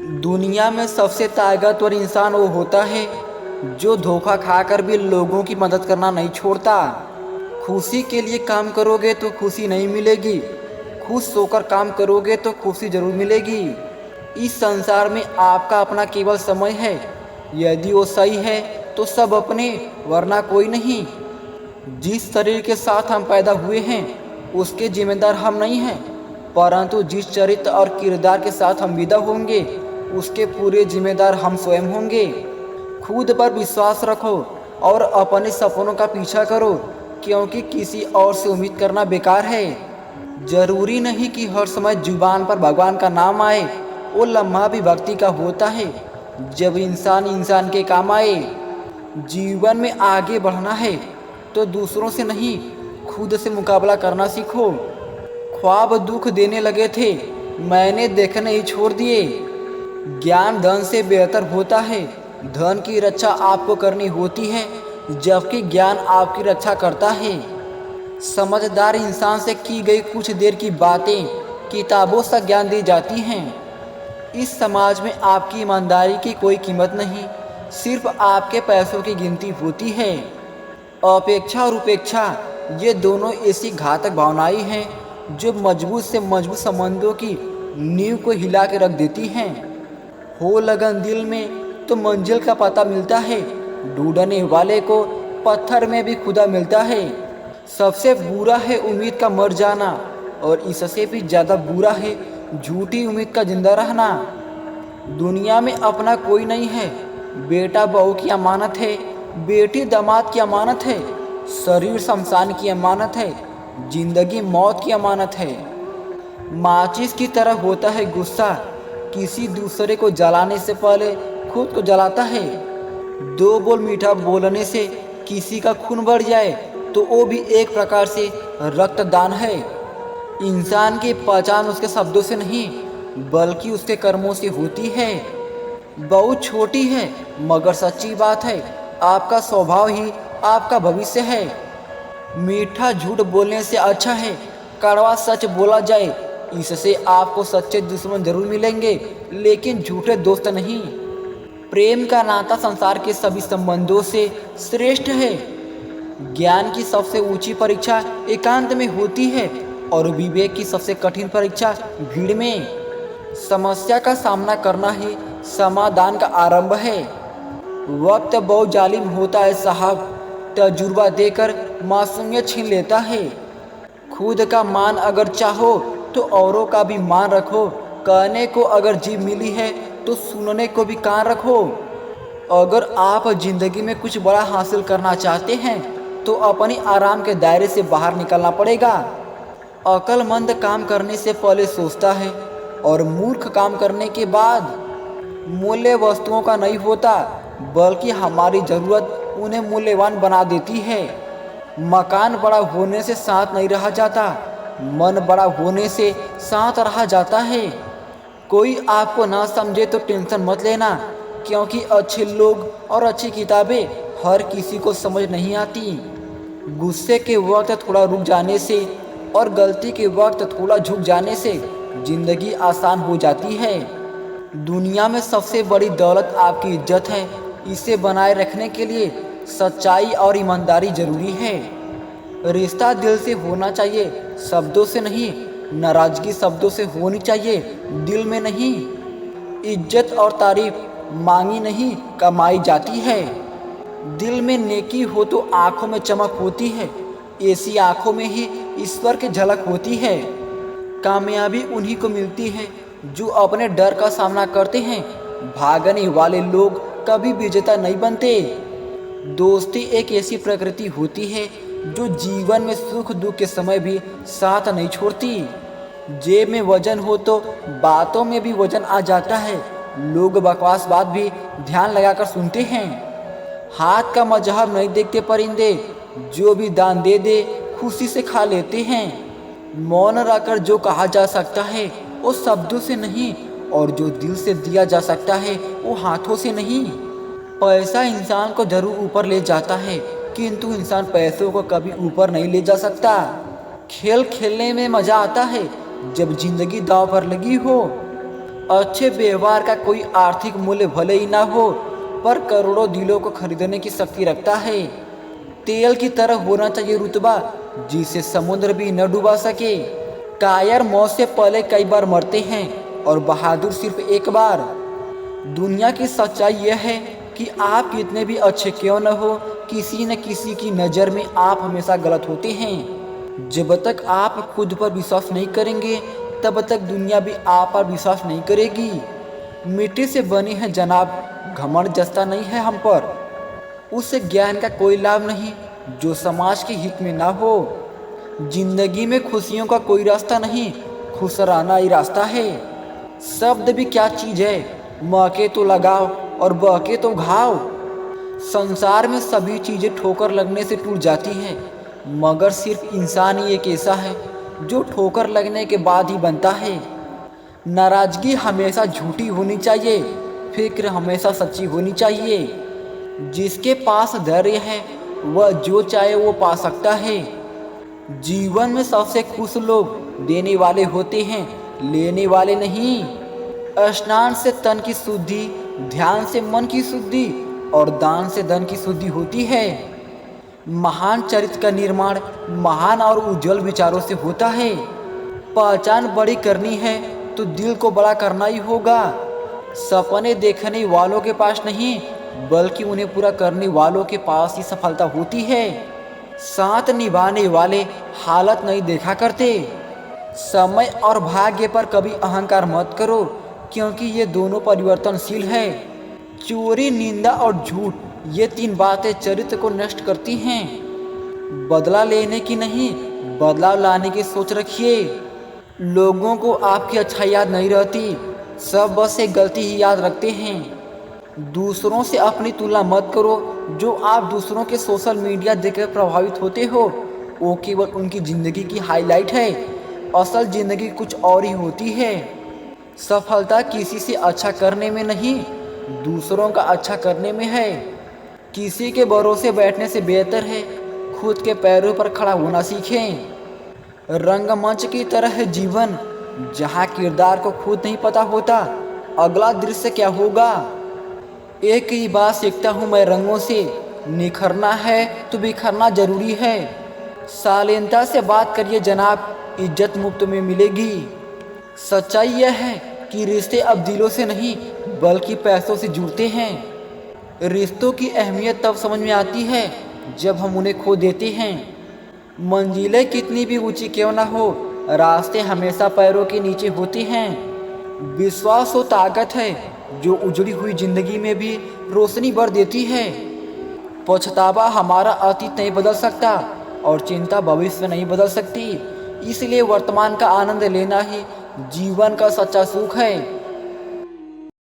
दुनिया में सबसे ताकतवर इंसान वो होता है जो धोखा खाकर भी लोगों की मदद करना नहीं छोड़ता। खुशी के लिए काम करोगे तो खुशी नहीं मिलेगी, खुश होकर काम करोगे तो खुशी जरूर मिलेगी। इस संसार में आपका अपना केवल समय है, यदि वो सही है तो सब अपने, वरना कोई नहीं। जिस शरीर के साथ हम पैदा हुए हैं उसके जिम्मेदार हम नहीं हैं, परंतु जिस चरित्र और किरदार के साथ हम विदा होंगे उसके पूरे जिम्मेदार हम स्वयं होंगे। खुद पर विश्वास रखो और अपने सपनों का पीछा करो, क्योंकि किसी और से उम्मीद करना बेकार है। जरूरी नहीं कि हर समय जुबान पर भगवान का नाम आए, वो लम्हा भी भक्ति का होता है जब इंसान इंसान के काम आए। जीवन में आगे बढ़ना है तो दूसरों से नहीं, खुद से मुकाबला करना सीखो। ख्वाब दुख देने लगे थे, मैंने देखने ही छोड़ दिए। ज्ञान धन से बेहतर होता है, धन की रक्षा आपको करनी होती है जबकि ज्ञान आपकी रक्षा करता है। समझदार इंसान से की गई कुछ देर की बातें किताबों से ज्ञान दी जाती हैं। इस समाज में आपकी ईमानदारी की कोई कीमत नहीं, सिर्फ आपके पैसों की गिनती होती है। अपेक्षा और उपेक्षा ये दोनों ऐसी घातक भावनाएं हैं जो मजबूत से मजबूत संबंधों की नींव को हिला के रख देती हैं। हो लगन दिल में तो मंजिल का पता मिलता है, ढूंढने वाले को पत्थर में भी खुदा मिलता है। सबसे बुरा है उम्मीद का मर जाना, और इससे भी ज़्यादा बुरा है झूठी उम्मीद का जिंदा रहना। दुनिया में अपना कोई नहीं है, बेटा बहू की अमानत है, बेटी दामाद की अमानत है, शरीर शमशान की अमानत है, जिंदगी मौत की अमानत है। माचिस की तरह होता है गुस्सा, किसी दूसरे को जलाने से पहले खुद को जलाता है। दो बोल मीठा बोलने से किसी का खून बढ़ जाए तो वो भी एक प्रकार से रक्तदान है। इंसान की पहचान उसके शब्दों से नहीं बल्कि उसके कर्मों से होती है। बहुत छोटी है मगर सच्ची बात है, आपका स्वभाव ही आपका भविष्य है। मीठा झूठ बोलने से अच्छा है कड़वा सच बोला जाए, इससे आपको सच्चे दुश्मन जरूर मिलेंगे लेकिन झूठे दोस्त नहीं। प्रेम का नाता संसार के सभी संबंधों से श्रेष्ठ है। ज्ञान की सबसे ऊंची परीक्षा एकांत में होती है और विवेक की सबसे कठिन परीक्षा भीड़ में। समस्या का सामना करना ही समाधान का आरंभ है। वक्त बहुत जालिम होता है साहब, तजुर्बा देकर मासूमियत छीन लेता है। खुद का मान अगर चाहो तो औरों का भी मान रखो, कहने को अगर जीभ मिली है तो सुनने को भी कान रखो। अगर आप जिंदगी में कुछ बड़ा हासिल करना चाहते हैं तो अपनी आराम के दायरे से बाहर निकलना पड़ेगा। अक्लमंद काम करने से पहले सोचता है और मूर्ख काम करने के बाद। मूल्य वस्तुओं का नहीं होता बल्कि हमारी ज़रूरत उन्हें मूल्यवान बना देती है। मकान बड़ा होने से साथ नहीं रहा जाता, मन बड़ा होने से साथ रहा जाता है। कोई आपको ना समझे तो टेंशन मत लेना, क्योंकि अच्छे लोग और अच्छी किताबें हर किसी को समझ नहीं आती। गुस्से के वक्त थोड़ा रुक जाने से और गलती के वक्त थोड़ा झुक जाने से जिंदगी आसान हो जाती है। दुनिया में सबसे बड़ी दौलत आपकी इज्जत है, इसे बनाए रखने के लिए सच्चाई और ईमानदारी जरूरी है। रिश्ता दिल से होना चाहिए, शब्दों से नहीं। नाराजगी शब्दों से होनी चाहिए, दिल में नहीं। इज्जत और तारीफ मांगी नहीं कमाई जाती है। दिल में नेकी हो तो आंखों में चमक होती है, ऐसी आंखों में ही ईश्वर की झलक होती है। कामयाबी उन्हीं को मिलती है जो अपने डर का सामना करते हैं। भागने वाले लोग कभी विजेता नहीं बनते। दोस्ती एक ऐसी प्रकृति होती है जो जीवन में सुख दुख के समय भी साथ नहीं छोड़ती। जेब में वजन हो तो बातों में भी वजन आ जाता है। लोग बकवास बात भी ध्यान लगाकर सुनते हैं। हाथ का मजहब नहीं देखते परिंदे, जो भी दान दे दे खुशी से खा लेते हैं। मौन रहकर जो कहा जा सकता है वो शब्दों से नहीं, और जो दिल से दिया जा सकता है वो हाथों से नहीं। पैसा इंसान को जरूर ऊपर ले जाता है, किंतु इंसान पैसों को कभी ऊपर नहीं ले जा सकता। खेल खेलने में मजा आता है जब जिंदगी दांव पर लगी हो। अच्छे व्यवहार का कोई आर्थिक मूल्य भले ही ना हो, पर करोड़ों दिलों को खरीदने की शक्ति रखता है। तेल की तरह होना चाहिए रुतबा, जिसे समुद्र भी न डुबा सके। कायर मौत से पहले कई बार मरते हैं और बहादुर सिर्फ एक बार। दुनिया की सच्चाई यह है कि आप कितने भी अच्छे क्यों न हो, किसी न किसी की नज़र में आप हमेशा गलत होते हैं। जब तक आप खुद पर विश्वास नहीं करेंगे, तब तक दुनिया भी आप पर विश्वास नहीं करेगी। मिट्टी से बनी है जनाब, घमंड जचता नहीं है हम पर। उस ज्ञान का कोई लाभ नहीं जो समाज के हित में ना हो। जिंदगी में खुशियों का कोई रास्ता नहीं, खुश रहना ही रास्ता है। शब्द भी क्या चीज़ है, मौके तो लगाओ और बहके तो घाव। संसार में सभी चीज़ें ठोकर लगने से टूट जाती हैं, मगर सिर्फ इंसान ही एक ऐसा है जो ठोकर लगने के बाद ही बनता है। नाराज़गी हमेशा झूठी होनी चाहिए, फिक्र हमेशा सच्ची होनी चाहिए। जिसके पास धैर्य है वह जो चाहे वो पा सकता है। जीवन में सबसे खुश लोग देने वाले होते हैं, लेने वाले नहीं। स्नान से तन की शुद्धि, ध्यान से मन की शुद्धि और दान से धन की शुद्धि होती है। महान चरित्र का निर्माण महान और उज्जवल विचारों से होता है। पहचान बड़ी करनी है तो दिल को बड़ा करना ही होगा। सपने देखने वालों के पास नहीं, बल्कि उन्हें पूरा करने वालों के पास ही सफलता होती है। साथ निभाने वाले हालत नहीं देखा करते। समय और भाग्य पर कभी अहंकार मत करो, क्योंकि ये दोनों परिवर्तनशील है। चोरी, निंदा और झूठ, ये तीन बातें चरित्र को नष्ट करती हैं। बदला लेने की नहीं, बदलाव लाने की सोच रखिए। लोगों को आपकी अच्छाई याद नहीं रहती, सब बस एक गलती ही याद रखते हैं। दूसरों से अपनी तुलना मत करो। जो आप दूसरों के सोशल मीडिया देखकर प्रभावित होते हो, वो केवल उनकी ज़िंदगी की हाईलाइट है। असल ज़िंदगी कुछ और ही होती है। सफलता किसी से अच्छा करने में नहीं, दूसरों का अच्छा करने में है। किसी के भरोसे बैठने से बेहतर है खुद के पैरों पर खड़ा होना सीखें। रंगमंच की तरह है जीवन, जहाँ किरदार को खुद नहीं पता होता अगला दृश्य क्या होगा। एक ही बात सीखता हूँ मैं रंगों से, निखरना है तो बिखरना जरूरी है। शालीनता से बात करिए जनाब, इज्जत मुफ्त में मिलेगी। सच्चाई यह है कि रिश्ते अब दिलों से नहीं बल्कि पैसों से जुड़ते हैं। रिश्तों की अहमियत तब समझ में आती है जब हम उन्हें खो देते हैं। मंजिलें कितनी भी ऊंची क्यों ना हो, रास्ते हमेशा पैरों के नीचे होते हैं। विश्वास वो ताकत है जो उजड़ी हुई जिंदगी में भी रोशनी भर देती है। पछतावा हमारा अतीत नहीं बदल सकता और चिंता भविष्य नहीं बदल सकती। इसलिए वर्तमान का आनंद लेना ही जीवन का सच्चा सुख है।